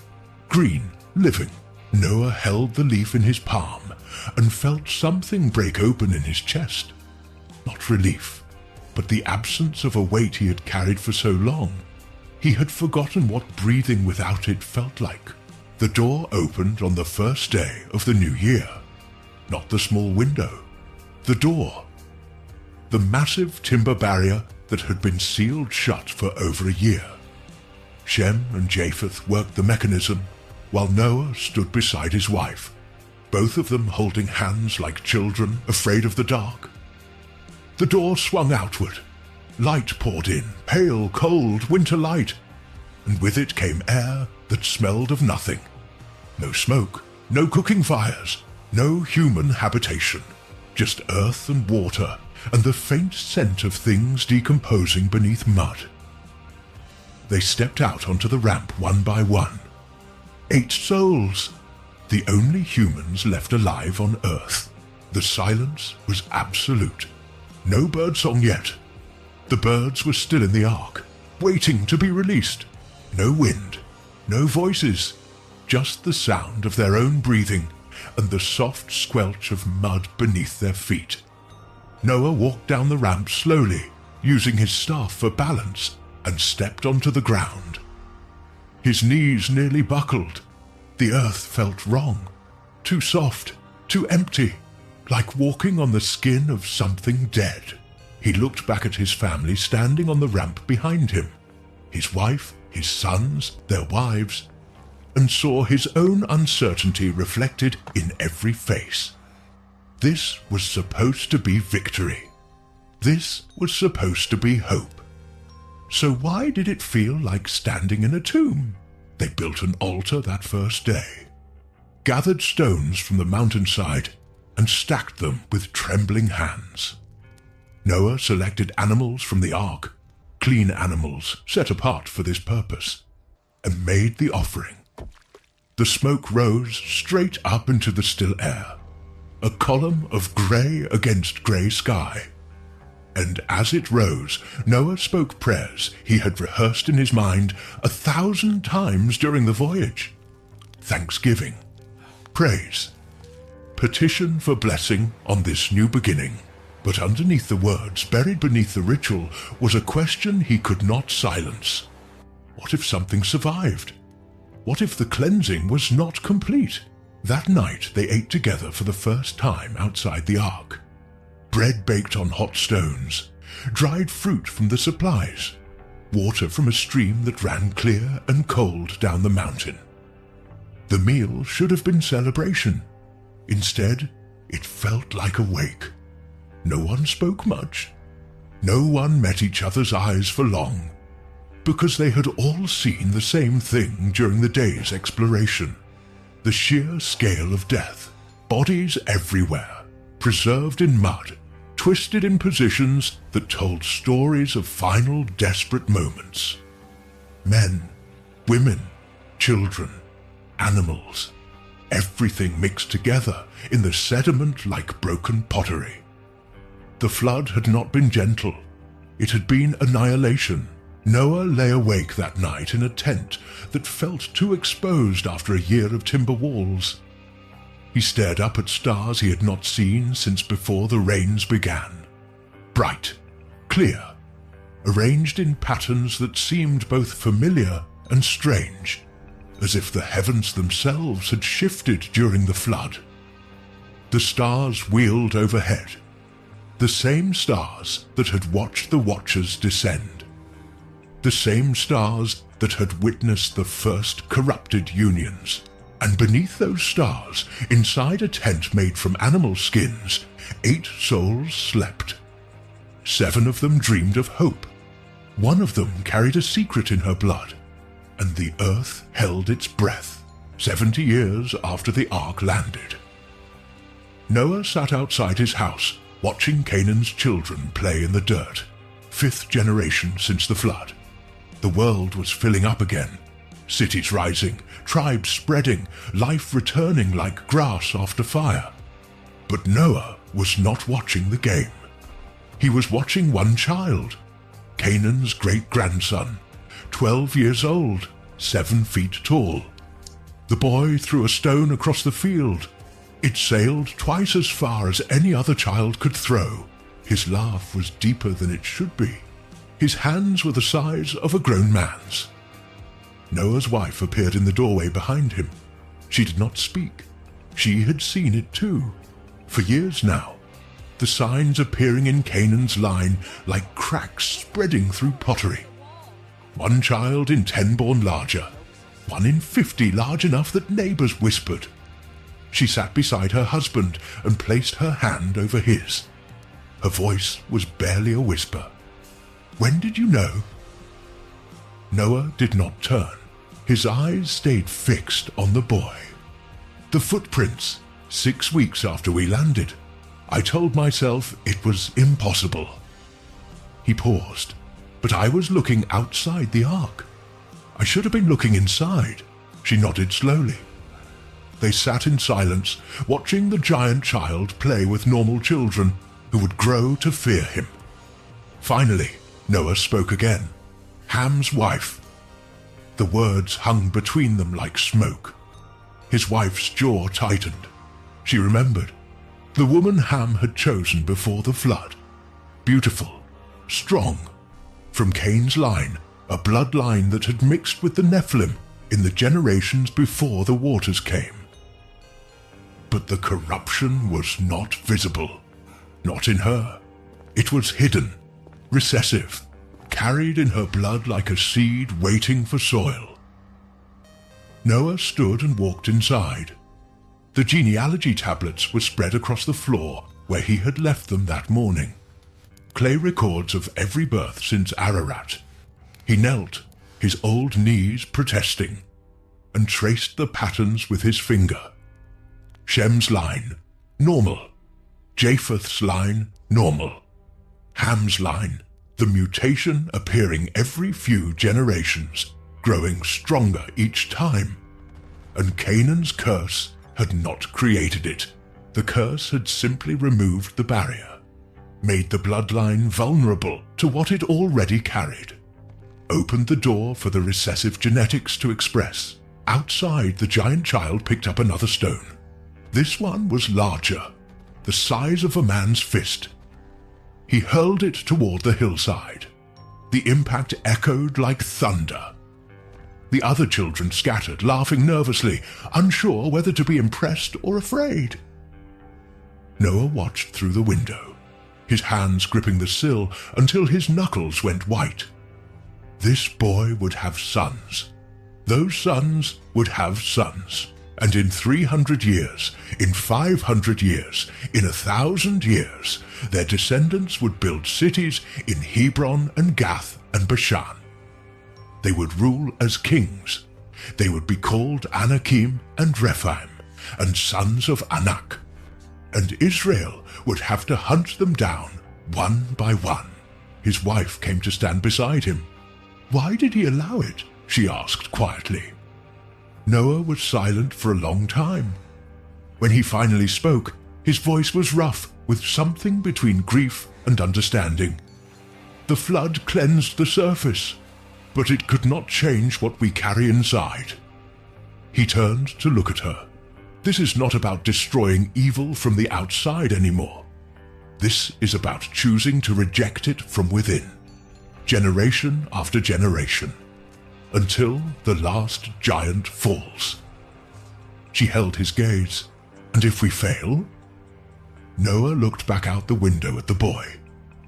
green, living. Noah held the leaf in his palm and felt something break open in his chest. Not relief, but the absence of a weight he had carried for so long. He had forgotten what breathing without it felt like. The door opened on the first day of the new year. Not the small window. The door. The massive timber barrier that had been sealed shut for over a year. Shem and Japheth worked the mechanism, while Noah stood beside his wife, both of them holding hands like children afraid of the dark. The door swung outward. Light poured in, pale, cold, winter light, and with it came air that smelled of nothing. No smoke, no cooking fires, no human habitation, just earth and water and the faint scent of things decomposing beneath mud. They stepped out onto the ramp one by one. 8 souls, the only humans left alive on Earth. The silence was absolute. No birdsong yet. The birds were still in the ark, waiting to be released. No wind, no voices, just the sound of their own breathing and the soft squelch of mud beneath their feet. Noah walked down the ramp slowly, using his staff for balance, and stepped onto the ground. His knees nearly buckled. The earth felt wrong, too soft, too empty, like walking on the skin of something dead. He looked back at his family standing on the ramp behind him, his wife, his sons, their wives, and saw his own uncertainty reflected in every face. This was supposed to be victory. This was supposed to be hope. So why did it feel like standing in a tomb? They built an altar that first day, gathered stones from the mountainside, and stacked them with trembling hands. Noah selected animals from the ark, clean animals set apart for this purpose, and made the offering. The smoke rose straight up into the still air, a column of grey against grey sky. And as it rose, Noah spoke prayers he had rehearsed in his mind 1,000 times during the voyage. Thanksgiving, praise, petition for blessing on this new beginning. But underneath the words, buried beneath the ritual, was a question he could not silence. What if something survived? What if the cleansing was not complete? That night they ate together for the first time outside the ark. Bread baked on hot stones, dried fruit from the supplies, water from a stream that ran clear and cold down the mountain. The meal should have been celebration. Instead, it felt like a wake. No one spoke much. No one met each other's eyes for long, because they had all seen the same thing during the day's exploration. The sheer scale of death, bodies everywhere, preserved in mud, twisted in positions that told stories of final desperate moments. Men, women, children, animals, everything mixed together in the sediment like broken pottery. The flood had not been gentle. It had been annihilation. Noah lay awake that night in a tent that felt too exposed after a year of timber walls. He stared up at stars he had not seen since before the rains began. Bright, clear, arranged in patterns that seemed both familiar and strange, as if the heavens themselves had shifted during the flood. The stars wheeled overhead, the same stars that had watched the Watchers descend, the same stars that had witnessed the first corrupted unions. And beneath those stars, inside a tent made from animal skins, 8 souls slept. 7 of them dreamed of hope. 1 of them carried a secret in her blood, and the earth held its breath 70 years after the ark landed. Noah sat outside his house, watching Canaan's children play in the dirt, 5th generation since the flood. The world was filling up again. Cities rising, tribes spreading, life returning like grass after fire. But Noah was not watching the game. He was watching one child, Canaan's great-grandson, 12 years old, 7 feet tall. The boy threw a stone across the field. It sailed twice as far as any other child could throw. His laugh was deeper than it should be. His hands were the size of a grown man's. Noah's wife appeared in the doorway behind him. She did not speak. She had seen it too. For years now, the signs appearing in Canaan's line like cracks spreading through pottery. 1 child in 10 born larger, 1 in 50 large enough that neighbors whispered. She sat beside her husband and placed her hand over his. Her voice was barely a whisper. "When did you know?" Noah did not turn. His eyes stayed fixed on the boy. "The footprints, 6 weeks after we landed. I told myself it was impossible." He paused, "But I was looking outside the ark. I should have been looking inside." She nodded slowly. They sat in silence, watching the giant child play with normal children who would grow to fear him. Finally, Noah spoke again. Ham's wife. The words hung between them like smoke. His wife's jaw tightened. She remembered. The woman Ham had chosen before the flood. Beautiful, strong. From Cain's line, a bloodline that had mixed with the Nephilim in the generations before the waters came. But the corruption was not visible. Not in her. It was hidden, recessive, carried in her blood like a seed waiting for soil. Noah stood and walked inside. The genealogy tablets were spread across the floor where he had left them that morning. Clay records of every birth since Ararat. He knelt, his old knees protesting, and traced the patterns with his finger. Shem's line, normal. Japheth's line, normal. Ham's line, the mutation appearing every few generations, growing stronger each time. And Canaan's curse had not created it. The curse had simply removed the barrier, made the bloodline vulnerable to what it already carried, opened the door for the recessive genetics to express. Outside, the giant child picked up another stone. This one was larger, the size of a man's fist. He hurled it toward the hillside. The impact echoed like thunder. The other children scattered, laughing nervously, unsure whether to be impressed or afraid. Noah watched through the window, his hands gripping the sill until his knuckles went white. This boy would have sons. Those sons would have sons. And in 300 years, in 500 years, in 1,000 years, their descendants would build cities in Hebron and Gath and Bashan. They would rule as kings. They would be called Anakim and Rephaim, and sons of Anak. And Israel would have to hunt them down, one by one. His wife came to stand beside him. "Why did he allow it?" she asked quietly. Noah was silent for a long time. When he finally spoke, his voice was rough with something between grief and understanding. "The flood cleansed the surface, but it could not change what we carry inside." He turned to look at her. "This is not about destroying evil from the outside anymore. This is about choosing to reject it from within, generation after generation, until the last giant falls." She held his gaze. "And if we fail?" Noah looked back out the window at the boy,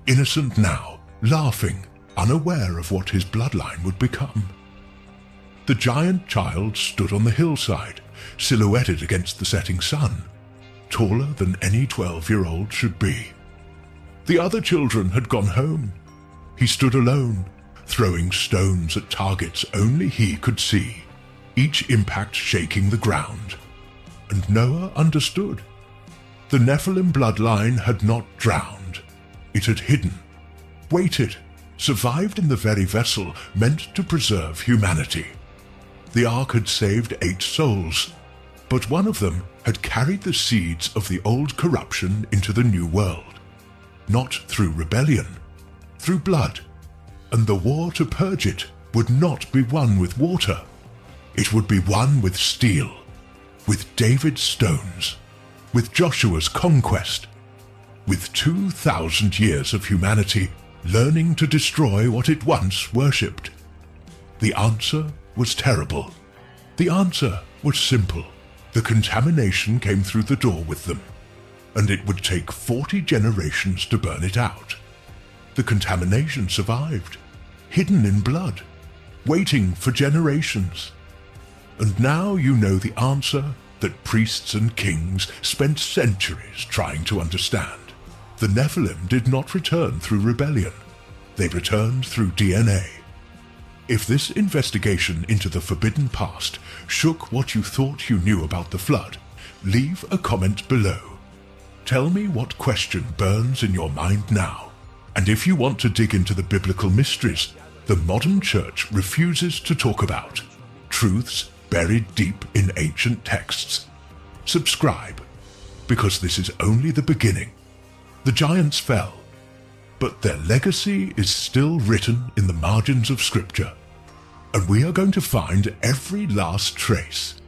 innocent now, laughing, unaware of what his bloodline would become. The giant child stood on the hillside, silhouetted against the setting sun, taller than any 12-year-old should be. The other children had gone home. He stood alone, throwing stones at targets only he could see, each impact shaking the ground. And Noah understood. The Nephilim bloodline had not drowned. It had hidden, waited, survived in the very vessel meant to preserve humanity. The ark had saved 8 souls, but one of them had carried the seeds of the old corruption into the new world. Not through rebellion, through blood. And the war to purge it would not be won with water. It would be won with steel, with David's stones, with Joshua's conquest, with 2,000 years of humanity learning to destroy what it once worshipped. The answer was terrible. The answer was simple. The contamination came through the door with them, and it would take 40 generations to burn it out. The contamination survived, hidden in blood, waiting for generations. And now you know the answer that priests and kings spent centuries trying to understand. The Nephilim did not return through rebellion. They returned through DNA. If this investigation into the forbidden past shook what you thought you knew about the flood, leave a comment below. Tell me what question burns in your mind now. And if you want to dig into the biblical mysteries the modern church refuses to talk about, truths buried deep in ancient texts, subscribe, because this is only the beginning. The giants fell. but their legacy is still written in the margins of Scripture, and we are going to find every last trace